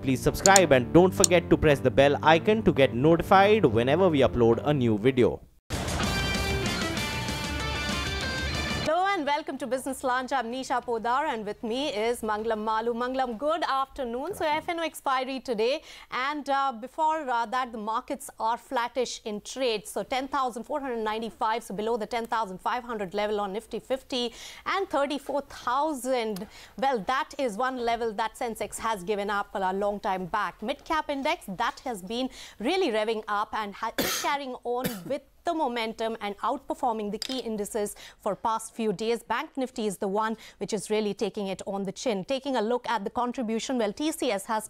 Please subscribe and don't forget to press the bell icon to get notified whenever we upload a new video. And welcome to Business Lunch. I'm Nisha Podar and with me is Mangalam Malu. Mangalam, good afternoon. So F&O expiry today, and before that the markets are flattish in trade. So 10,495, so below the 10,500 level on Nifty 50, and 34,000. Well, that is one level that Sensex has given up a long time back. Mid-cap index, that has been really revving up and is carrying on with the momentum and outperforming the key indices for past few days. Bank Nifty is the one which is really taking it on the chin. Taking a look at the contribution, well, TCS has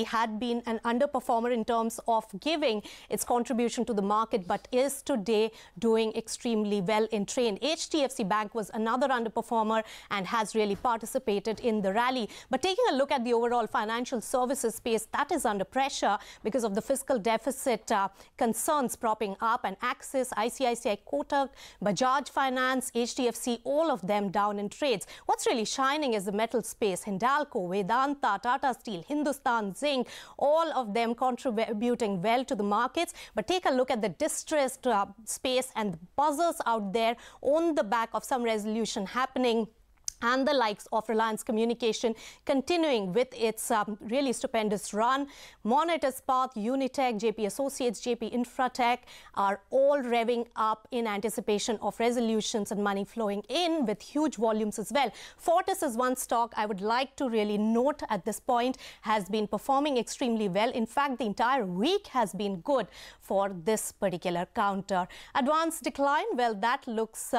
had been an underperformer in terms of giving its contribution to the market, but is today doing extremely well in trade. HDFC Bank was another underperformer and has really participated in the rally. But taking a look at the overall financial services space, that is under pressure because of the fiscal deficit concerns propping up. And Axis, ICICI, Kotak, Bajaj Finance, HDFC, all of them down in trades. What's really shining is the metal space. Hindalco, Vedanta, Tata Steel, Hindustan Zinc, all of them contributing well to the markets. But take a look at the distressed space and the buzzers out there on the back of some resolution happening, and the likes of Reliance Communication continuing with its really stupendous run. Monet Ispat, Unitech, JP Associates, JP Infratech are all revving up in anticipation of resolutions and money flowing in with huge volumes as well. Fortis is one stock I would like to really note at this point, has been performing extremely well. In fact, the entire week has been good for this particular counter. Advanced decline, well, that looks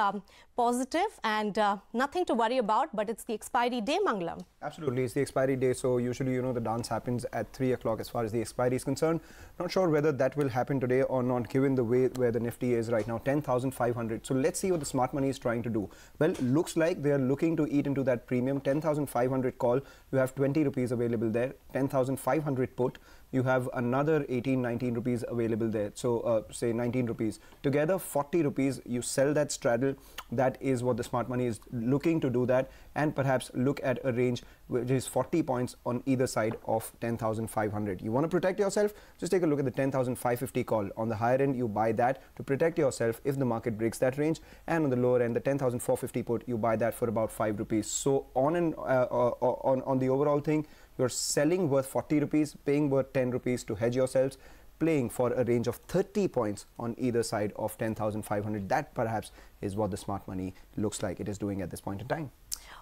positive and nothing to worry about, but it's the expiry day, Mangalam. Absolutely, it's the expiry day, so usually, the dance happens at 3 o'clock as far as the expiry is concerned. Not sure whether that will happen today or not, given the way where the Nifty is right now, 10,500. So let's see what the smart money is trying to do. Well, looks like they are looking to eat into that premium. 10,500 call, you have 20 rupees available there. 10,500 put, you have another 18, 19 rupees available there. So say 19 rupees. Together 40 rupees, you sell that straddle. That is what the smart money is looking to do that, and perhaps look at a range which is 40 points on either side of 10,500. You want to protect yourself? Just take a look at the 10,550 call. On the higher end, you buy that to protect yourself if the market breaks that range, and on the lower end, the 10,450 put, you buy that for about 5 rupees. So on the overall thing, you're selling worth 40 rupees, paying worth 10 rupees to hedge yourselves, playing for a range of 30 points on either side of 10,500. That perhaps is what the smart money looks like it is doing at this point in time.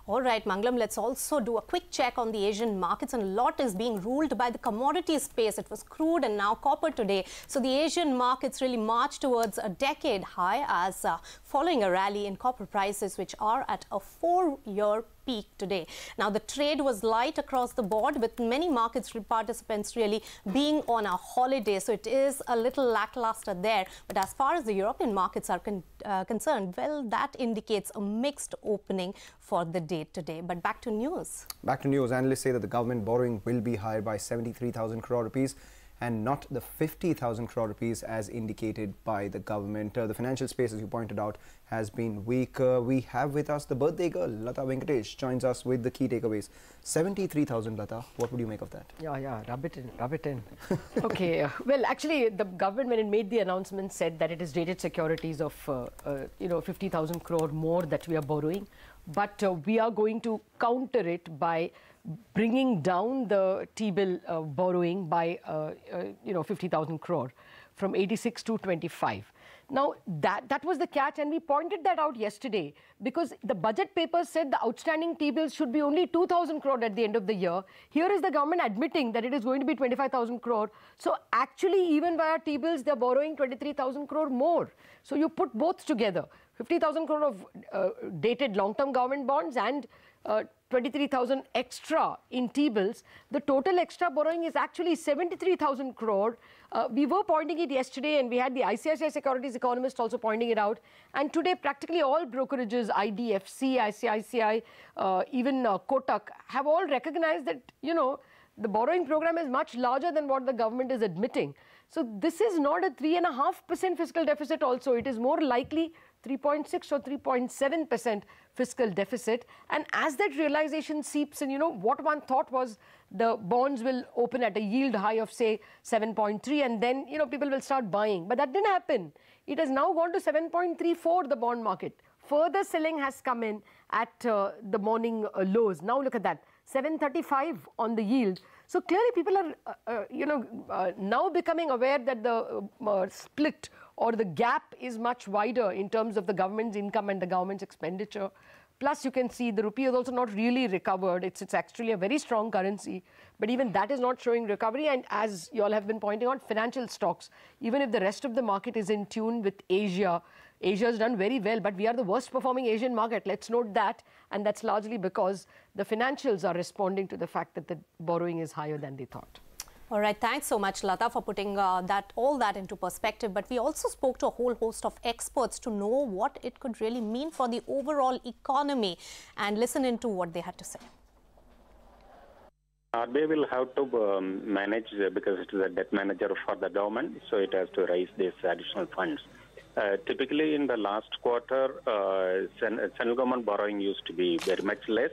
All right, Mangalam, let's also do a quick check on the Asian markets, and a lot is being ruled by the commodity space. It was crude and now copper today. So the Asian markets really march towards a decade high as following a rally in copper prices, which are at a 4-year peak today. Now, the trade was light across the board, with many markets participants really being on a holiday. So it is a little lackluster there. But as far as the European markets are concerned, well, that indicates a mixed opening for the day today. But back to news. Back to news. Analysts say that the government borrowing will be higher by 73,000 crore rupees and not the 50,000 crore rupees as indicated by the government. The financial space, as you pointed out, has been weak. We have with us the birthday girl, Lata Venkatesh, joins us with the key takeaways. 73,000, Lata. What would you make of that? Yeah, rub it in. Okay, well, actually, the government, when it made the announcement, said that it is rated securities of, 50,000 crore more that we are borrowing. But we are going to counter it by bringing down the T-bill borrowing by 50,000 crore from 86 to 25. Now that was the catch, and we pointed that out yesterday because the budget papers said the outstanding T-bills should be only 2,000 crore at the end of the year. Here is the government admitting that it is going to be 25,000 crore. So actually, even via T-bills, they're borrowing 23,000 crore more. So you put both together, 50,000 crore of dated long-term government bonds and 23,000 extra in T-bills. The total extra borrowing is actually 73,000 crore. We were pointing it yesterday, and we had the ICICI Securities economist also pointing it out. And today, practically all brokerages, IDFC, ICICI, even Kotak, have all recognized that, the borrowing program is much larger than what the government is admitting. So this is not a 3.5% fiscal deficit also. It is more likely 3.6 or 3.7% fiscal deficit. And as that realization seeps in, what one thought was the bonds will open at a yield high of say 7.3, and then people will start buying. But that didn't happen. It has now gone to 7.34, the bond market. Further selling has come in at the morning lows. Now look at that, 7.35 on the yield. So clearly people are now becoming aware that the split or the gap is much wider in terms of the government's income and the government's expenditure. Plus, you can see the rupee has also not really recovered. It's actually a very strong currency, but even that is not showing recovery. And as you all have been pointing out, financial stocks, even if the rest of the market is in tune with Asia, Asia has done very well, but we are the worst performing Asian market. Let's note that. And that's largely because the financials are responding to the fact that the borrowing is higher than they thought. All right, thanks so much, Lata, for putting all that into perspective. But we also spoke to a whole host of experts to know what it could really mean for the overall economy, and listen into what they had to say. RBI will have to manage, because it is a debt manager for the government, so it has to raise these additional funds. Typically, in the last quarter, central government borrowing used to be very much less.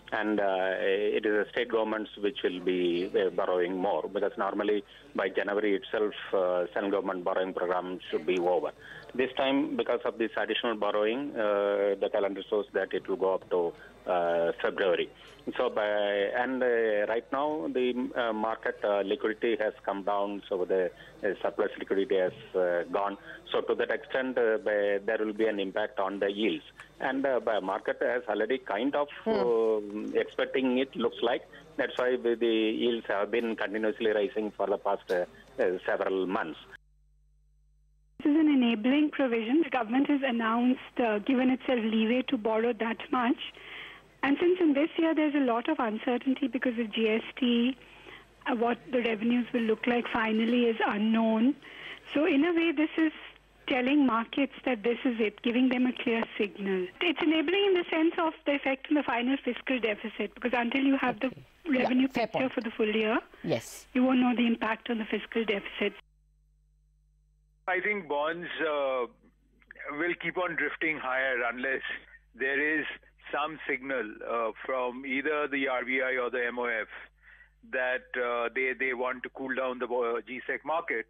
And it is the state governments which will be borrowing more, because normally by January itself, central government borrowing program should be over. This time, because of this additional borrowing, the calendar shows that it will go up to February. So, right now the market liquidity has come down, so the surplus liquidity has gone. So to that extent, there will be an impact on the yields. And the market has already kind of expecting it, looks like. That's why the yields have been continuously rising for the past several months. This is an enabling provision. The government has announced, given itself leeway to borrow that much. And since in this year there's a lot of uncertainty because of GST, what the revenues will look like finally is unknown. So in a way, this is telling markets that this is it, giving them a clear signal. It's enabling in the sense of the effect on the final fiscal deficit, because until you have the revenue picture for the full year, you won't know the impact on the fiscal deficit. I think bonds will keep on drifting higher unless there is some signal from either the RBI or the MOF that they want to cool down the GSEC market.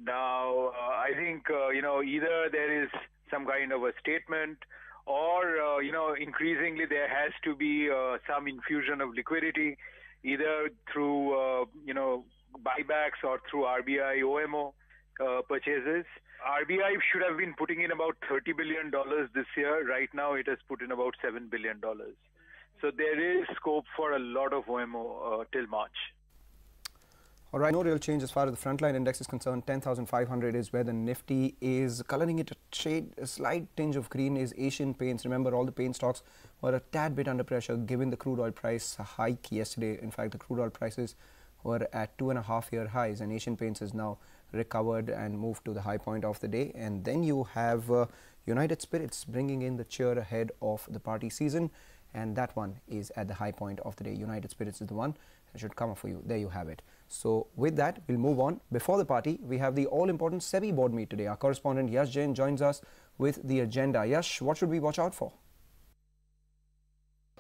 Now, I think, either there is some kind of a statement or, increasingly there has to be some infusion of liquidity, either through, buybacks or through RBI OMO purchases. RBI should have been putting in about $30 billion this year. Right now, it has put in about $7 billion. So there is scope for a lot of OMO till March. All right, no real change as far as the frontline index is concerned. 10,500 is where the Nifty is. Coloring it a slight tinge of green is Asian Paints. Remember, all the paint stocks were a tad bit under pressure given the crude oil price hike yesterday. In fact, the crude oil prices were at 2.5-year highs, and Asian Paints has now recovered and moved to the high point of the day. And then you have United Spirits bringing in the cheer ahead of the party season, and that one is at the high point of the day. United Spirits is the one that should come up for you. There you have it. So with that, we'll move on. Before the party, we have the all-important SEBI board meet today. Our correspondent Yash Jain joins us with the agenda. Yash, what should we watch out for?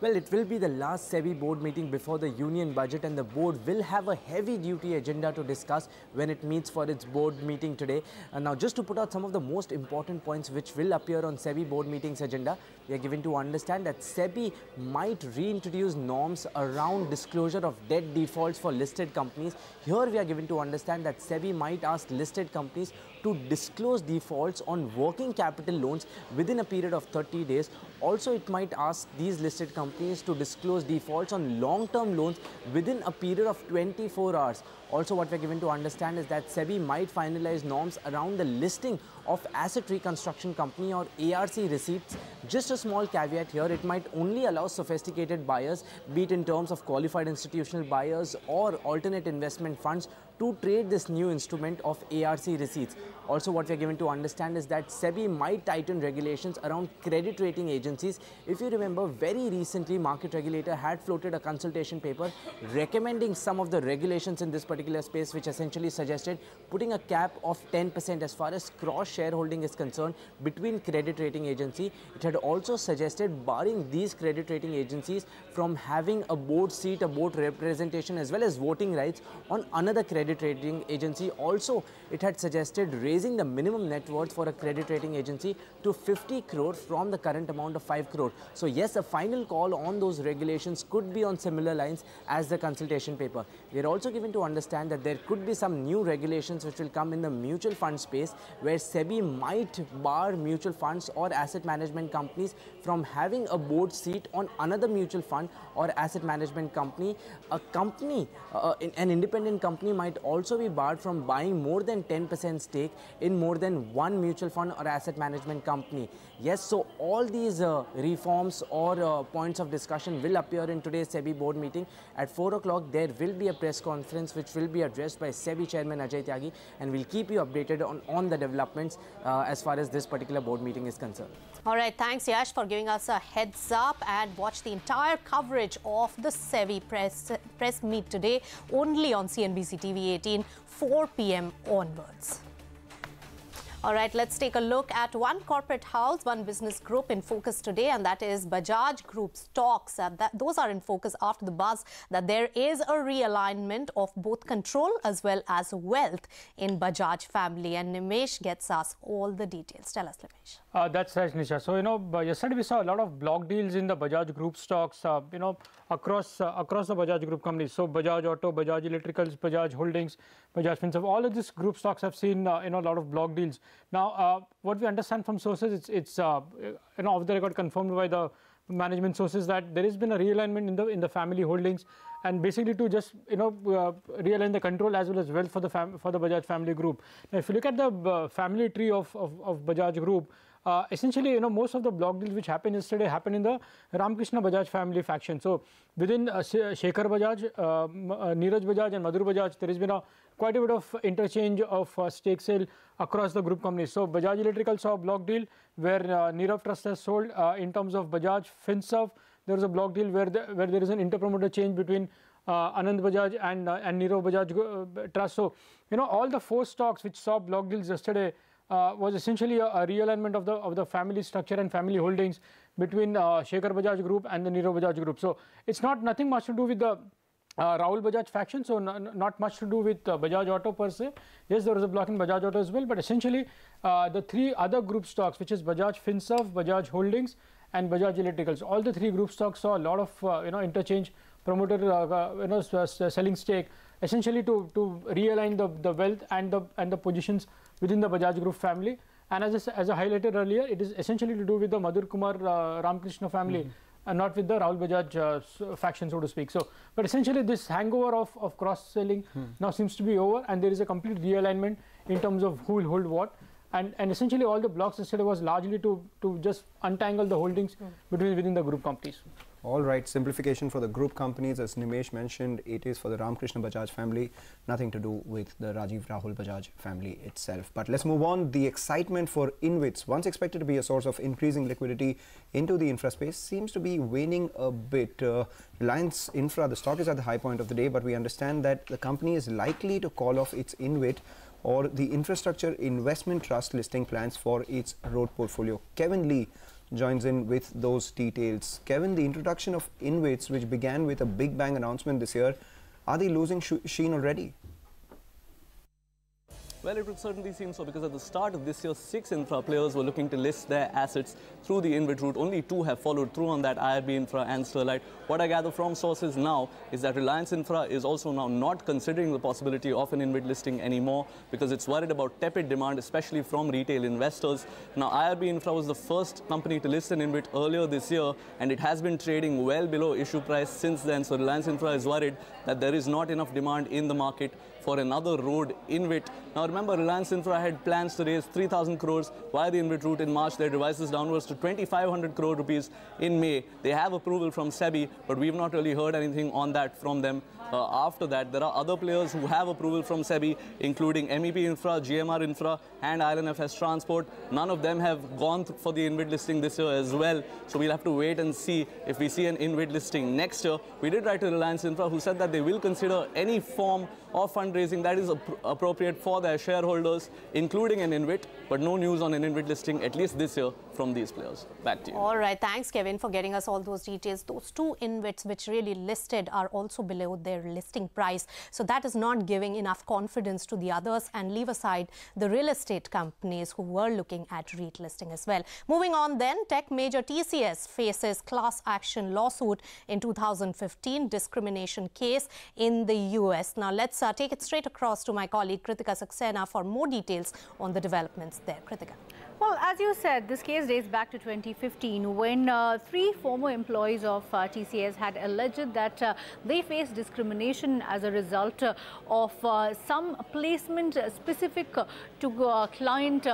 Well, it will be the last SEBI board meeting before the union budget, and the board will have a heavy-duty agenda to discuss when it meets for its board meeting today. And now, just to put out some of the most important points which will appear on SEBI board meeting's agenda, we are given to understand that SEBI might reintroduce norms around disclosure of debt defaults for listed companies. Here, we are given to understand that SEBI might ask listed companies to disclose defaults on working capital loans within a period of 30 days. Also, it might ask these listed companies to disclose defaults on long-term loans within a period of 24 hours. Also, what we're given to understand is that SEBI might finalize norms around the listing of asset reconstruction company or ARC receipts. Just a small caveat here, it might only allow sophisticated buyers, be it in terms of qualified institutional buyers or alternate investment funds, to trade this new instrument of ARC receipts. Also, what we are given to understand is that SEBI might tighten regulations around credit rating agencies. If you remember, very recently, market regulator had floated a consultation paper recommending some of the regulations in this particular space, which essentially suggested putting a cap of 10% as far as cross-shareholding is concerned between credit rating agency. It had also suggested barring these credit rating agencies from having a board seat, a board representation, as well as voting rights on another credit rating agency. Also, it had suggested raising the minimum net worth for a credit rating agency to 50 crore from the current amount of 5 crore. So yes, a final call on those regulations could be on similar lines as the consultation paper. We are also given to understand that there could be some new regulations which will come in the mutual fund space, where SEBI might bar mutual funds or asset management companies from having a board seat on another mutual fund or asset management company. A company, an independent company, might also be barred from buying more than 10% stake in more than one mutual fund or asset management company. Yes, so all these reforms or points of discussion will appear in today's SEBI board meeting. At 4 o'clock, there will be a press conference which will be addressed by SEBI Chairman Ajay Tyagi, and we'll keep you updated on the developments as far as this particular board meeting is concerned. All right, thanks Yash for giving us a heads up, and watch the entire coverage of the SEBI press meet today only on CNBC-TV18, 4 p.m. onwards. All right, let's take a look at one corporate house, one business group in focus today, and that is Bajaj Group stocks. Those are in focus after the buzz that there is a realignment of both control as well as wealth in Bajaj family. And Nimesh gets us all the details. Tell us, Nimesh. That's right, Nisha. So, yesterday we saw a lot of block deals in the Bajaj Group stocks, across the Bajaj Group companies. So, Bajaj Auto, Bajaj Electricals, Bajaj Holdings, Bajaj Finserv, all of these group stocks have seen, a lot of block deals. Now, what we understand from sources, it's off the record confirmed by the management sources that there has been a realignment in the family holdings, and basically to just realign the control as well as wealth for the Bajaj family group. Now, if you look at the family tree of Bajaj Group, essentially, most of the block deals which happened yesterday happened in the Ramkrishna Bajaj family faction. So, within Shekhar Bajaj, Neeraj Bajaj and Madhur Bajaj, there has been quite a bit of interchange of stake sale across the group companies. So, Bajaj Electrical saw a block deal where Nirav Trust has sold. In terms of Bajaj Finserv, there was a block deal where there is an interpromoter change between Anand Bajaj and Nirav Bajaj Trust. So, all the 4 stocks which saw block deals yesterday was essentially a realignment of the family structure and family holdings between Shekhar Bajaj Group and the Nirav Bajaj Group. So, it's nothing much to do with the Rahul Bajaj faction, so not much to do with Bajaj Auto per se. Yes, there was a block in Bajaj Auto as well, but essentially the 3 other group stocks, which is Bajaj Finserv, Bajaj Holdings and Bajaj Electricals, all the 3 group stocks saw a lot of interchange, promoter selling stake, essentially to realign the wealth and the positions within the Bajaj Group family. And as I highlighted earlier, it is essentially to do with the Madhur Kumar Ramkrishna family, and not with the Rahul Bajaj faction, so to speak. So, but essentially this hangover of cross-selling now seems to be over, and there is a complete realignment in terms of who will hold what. And essentially all the blocks yesterday was largely to just untangle the holdings within the group companies. All right, simplification for the group companies, as Nimesh mentioned, it is for the Ramkrishna Bajaj family, nothing to do with the Rajiv Rahul Bajaj family itself. But let's move on. The excitement for InvITs, once expected to be a source of increasing liquidity into the infra space, seems to be waning a bit. Reliance Infra, the stock is at the high point of the day, but we understand that the company is likely to call off its InvIT or the Infrastructure Investment Trust listing plans for its road portfolio. Kevin Lee joins in with those details. Kevin, the introduction of InvITs, which began with a big bang announcement this year, are they losing sheen already? Well, it would certainly seem so, because at the start of this year, 6 infra players were looking to list their assets through the InvIT route. Only 2 have followed through on that, IRB Infra and Sterlite. What I gather from sources now is that Reliance Infra is also now not considering the possibility of an InvIT listing anymore, because it's worried about tepid demand, especially from retail investors. Now, IRB Infra was the first company to list an InvIT earlier this year, and it has been trading well below issue price since then. So Reliance Infra is worried that there is not enough demand in the market for another road InvIT. Now, remember, remember, Reliance Infra had plans to raise 3,000 crores via the InvIT route in March. They revised this downwards to 2,500 crore rupees in May. They have approval from SEBI, but we've not really heard anything on that from them. After that, there are other players who have approval from SEBI, including MEP Infra, GMR Infra, and ILNFS Transport. None of them have gone for the InvIT listing this year as well. So we'll have to wait and see if we see an InvIT listing next year. We did write to Reliance Infra, who said that they will consider any form of fundraising that is appropriate for their shareholders, including an InvIT, but no news on an InvIT listing, at least this year, from these players. Back to you. All right. Thanks, Kevin, for getting us all those details. Those two InvITs which really listed are also below their listing price. So that is not giving enough confidence to the others, and leave aside the real estate companies who were looking at REIT listing as well. Moving on then, tech major TCS faces class action lawsuit in 2015 discrimination case in the US. Now let's take it straight across to my colleague Kritika Saxena for more details on the developments there. Kritika. Well, as you said, this case dates back to 2015 when 3 former employees of TCS had alleged that they faced discrimination as a result of some placement specific to client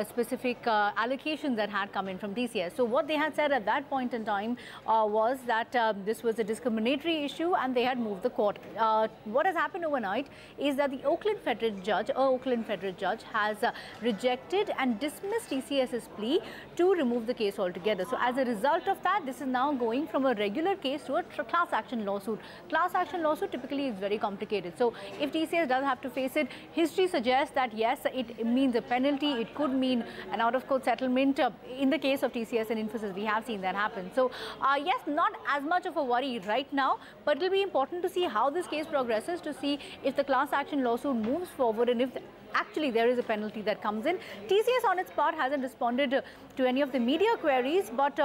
specific allocations that had come in from TCS. So what they had said at that point in time was that this was a discriminatory issue and they had moved the court. What has happened overnight is that the Oakland federal judge has rejected and dismissed TCS's plea to remove the case altogether. So as a result of that, this is now going from a regular case to a class action lawsuit. Class action lawsuit typically is very complicated. So if TCS does have to face it, history suggests that yes, it means a penalty. It could mean an out-of-court settlement. In the case of TCS and Infosys, we have seen that happen. So yes, not as much of a worry right now, but it will be important to see how this case progresses, to see if the class action lawsuit moves forward and if actually there is a penalty that comes in. TCS on its part hasn't responded to any of the media queries, but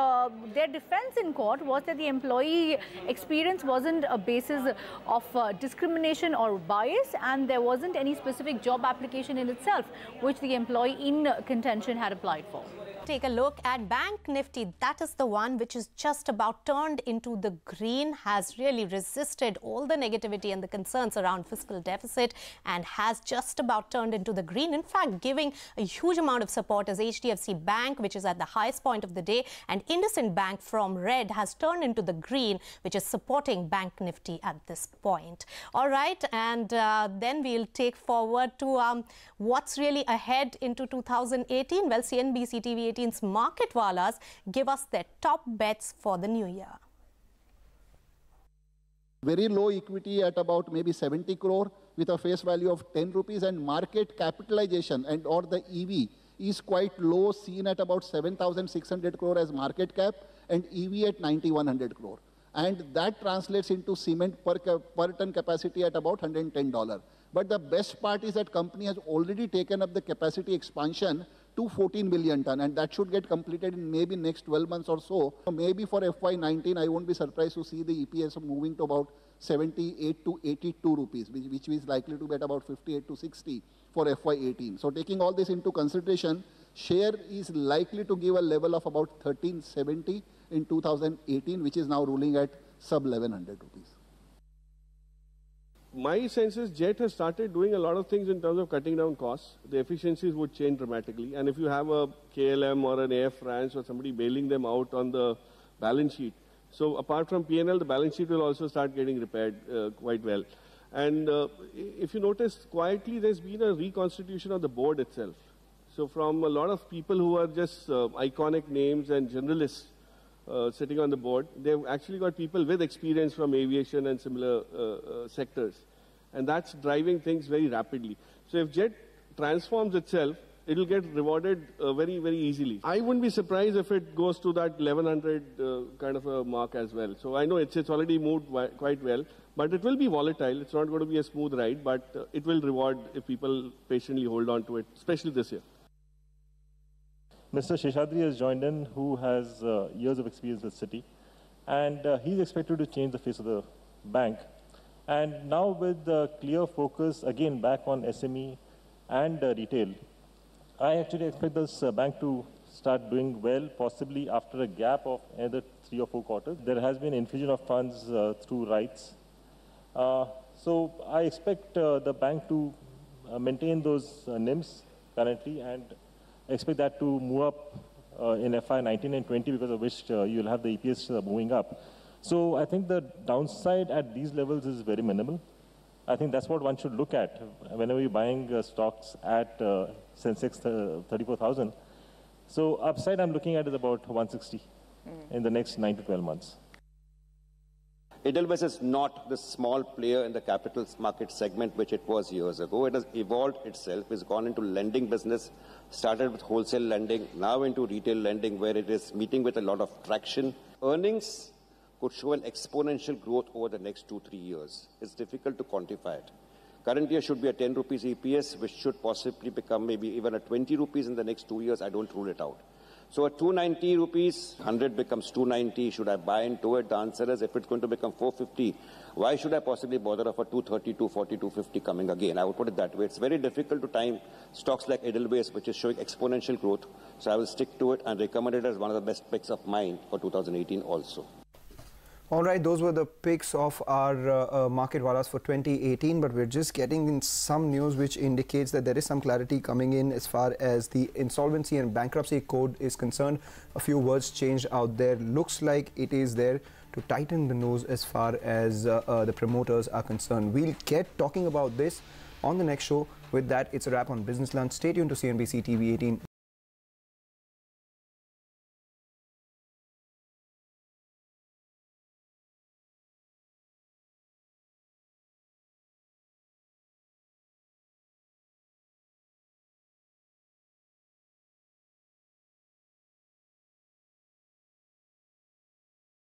their defense in court was that the employee experience wasn't a basis of discrimination or bias, and there wasn't any specific job application in itself which the employee in contention had applied for. Take a look at Bank Nifty. That is the one which is just about turned into the green, has really resisted all the negativity and the concerns around fiscal deficit and has just about turned into the green. In fact, giving a huge amount of support as HDFC Bank, which is at the highest point of the day, and IndusInd Bank from red has turned into the green, which is supporting Bank Nifty at this point. All right, and then we'll take forward to what's really ahead into 2018. Well, CNBC-TV18's Market Wallas give us their top bets for the new year. Very low equity at about maybe 70 crore with a face value of 10 rupees, and market capitalization and or the EV is quite low, seen at about 7,600 crore as market cap and EV at 9,100 crore. And that translates into cement per ton capacity at about $110. But the best part is that company has already taken up the capacity expansion to 14 million ton, and that should get completed in maybe next 12 months or so. Maybe for FY19, I won't be surprised to see the EPS moving to about 78 to 82 rupees, which is likely to be at about 58 to 60 for FY18. So taking all this into consideration, share is likely to give a level of about 1370 in 2018, which is now ruling at sub 1100 rupees. My sense is Jet has started doing a lot of things in terms of cutting down costs. The efficiencies would change dramatically. And if you have a KLM or an Air France or somebody bailing them out on the balance sheet, so apart from P&L, the balance sheet will also start getting repaired quite well. And if you notice, quietly there's been a reconstitution of the board itself. So from a lot of people who are just iconic names and generalists sitting on the board, they've actually got people with experience from aviation and similar sectors. And that's driving things very rapidly. So if Jet transforms itself, it will get rewarded very, very easily. I wouldn't be surprised if it goes to that 1100 kind of a mark as well. So I know it's already moved quite well, but it will be volatile. It's not going to be a smooth ride, but it will reward if people patiently hold on to it, especially this year. Mr. Sheshadri has joined in, who has years of experience with Citi, and he's expected to change the face of the bank. And now with the clear focus again back on SME and retail, I actually expect this bank to start doing well, possibly after a gap of either 3 or 4 quarters. There has been infusion of funds through rights. So I expect the bank to maintain those NIMs currently and expect that to move up in FY 19 and 20, because of which you'll have the EPS moving up. So I think the downside at these levels is very minimal. I think that's what one should look at whenever you're buying stocks at Sensex 34,000. So upside I'm looking at is about 160 in the next 9 to 12 months. Edelweiss is not the small player in the capital market segment which it was years ago. It has evolved itself. It's gone into lending business, started with wholesale lending, now into retail lending, where it is meeting with a lot of traction. Earnings could show an exponential growth over the next 2-3 years. It's difficult to quantify it. Current year should be a 10 rupees EPS, which should possibly become maybe even a 20 rupees in the next 2 years. I don't rule it out. So at 290 rupees, 100 becomes 290. Should I buy into it? The answer is, if it's going to become 450, why should I possibly bother of a 230, 240, 250 coming again? I would put it that way. It's very difficult to time stocks like Edelweiss, which is showing exponential growth. So I will stick to it and recommend it as one of the best picks of mine for 2018 also. All right, those were the picks of our market wallas for 2018, but we're just getting in some news which indicates that there is some clarity coming in as far as the insolvency and bankruptcy code is concerned. A few words changed out there. Looks like it is there to tighten the nose as far as the promoters are concerned. We'll get talking about this on the next show. With that, it's a wrap on Business Lunch. Stay tuned to CNBC TV 18.